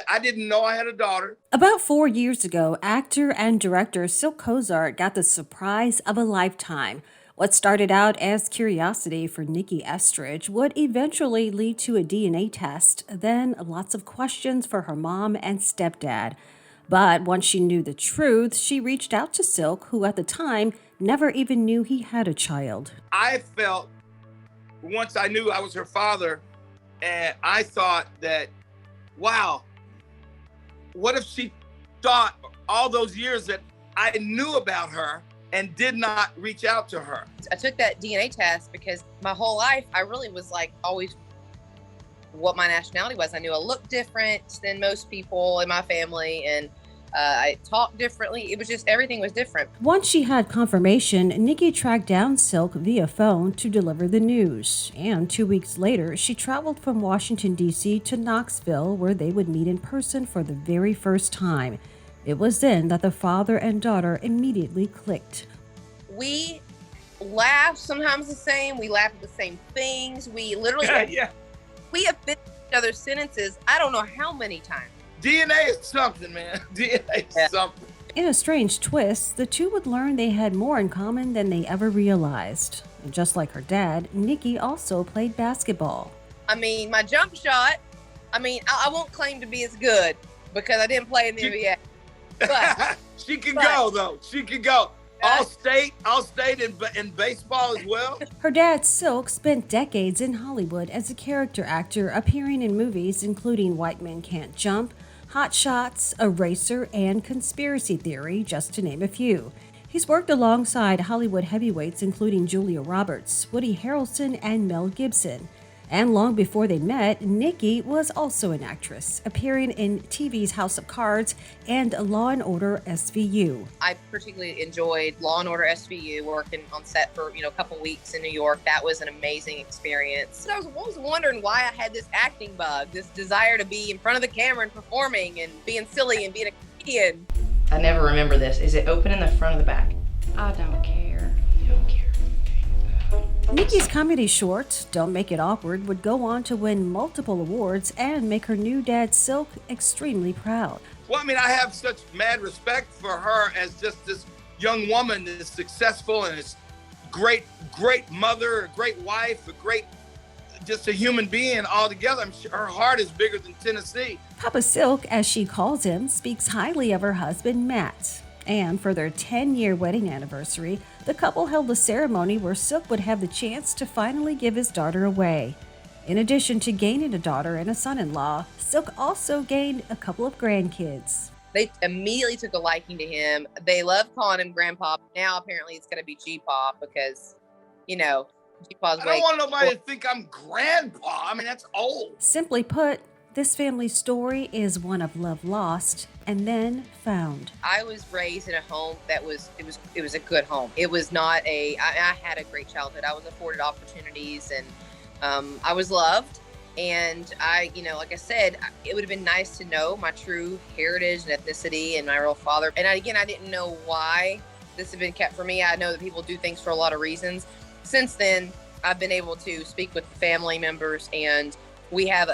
I didn't know I had a daughter. About 4 years ago, actor and director Cylk Cozart got the surprise of a lifetime. What started out as curiosity for Nikki Estridge would eventually lead to a DNA test, then lots of questions for her mom and stepdad. But once she knew the truth, she reached out to Cylk, who at the time never even knew he had a child. I felt once I knew I was her father, and I thought that, wow, what if she thought all those years that I knew about her and did not reach out to her? I took that DNA test because my whole life I really was like always what my nationality was. I knew I looked different than most people in my family, and I talked differently. It was just everything was different. Once she had confirmation, Nikki tracked down Cylk via phone to deliver the news. And 2 weeks later, she traveled from Washington, D.C. to Knoxville, where they would meet in person for the very first time. It was then that the father and daughter immediately clicked. We laugh sometimes the same. We laugh at the same things. We literally Yeah. we have finished each other's sentences I don't know how many times. DNA is something, man. DNA is something. In a strange twist, the two would learn they had more in common than they ever realized. And just like her dad, Nikki also played basketball. I mean, my jump shot, I won't claim to be as good because I didn't play in the NBA. But She can go, though. She can go. All state in baseball as well. Her dad, Cylk, spent decades in Hollywood as a character actor, appearing in movies including White Men Can't Jump, Hot Shots, Eraser, and Conspiracy Theory, just to name a few. He's worked alongside Hollywood heavyweights including Julia Roberts, Woody Harrelson, and Mel Gibson. And long before they met, Nikki was also an actress, appearing in TV's House of Cards and Law and Order SVU. I particularly enjoyed Law and Order SVU, working on set for a couple weeks in New York. That was an amazing experience. So I was always wondering why I had this acting bug, this desire to be in front of the camera and performing and being silly and being a comedian. I never remember this. Is it open in the front or the back? I don't care. You don't care. Nikki's comedy short, Don't Make It Awkward, would go on to win multiple awards and make her new dad, Cylk, extremely proud. Well, I have such mad respect for her as just this young woman that is successful and is great mother, a great wife, just a human being altogether. I'm sure her heart is bigger than Tennessee. Papa Cylk, as she calls him, speaks highly of her husband, Matt. And for their 10-year wedding anniversary, the couple held a ceremony where Cylk would have the chance to finally give his daughter away. In addition to gaining a daughter and a son-in-law, Cylk also gained a couple of grandkids. They immediately took a liking to him. They love calling him Grandpa. Now apparently it's going to be G-Paw because, G-Paw's way. I don't want nobody to think I'm Grandpa. That's old. Simply put, this family's story is one of love lost and then found. I was raised in a home that was a good home. It was not I had a great childhood. I was afforded opportunities, and I was loved. And like I said, it would have been nice to know my true heritage and ethnicity and my real father. And I didn't know why this had been kept from me. I know that people do things for a lot of reasons. Since then, I've been able to speak with family members, and we have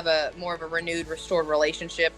a more of a renewed, restored relationship.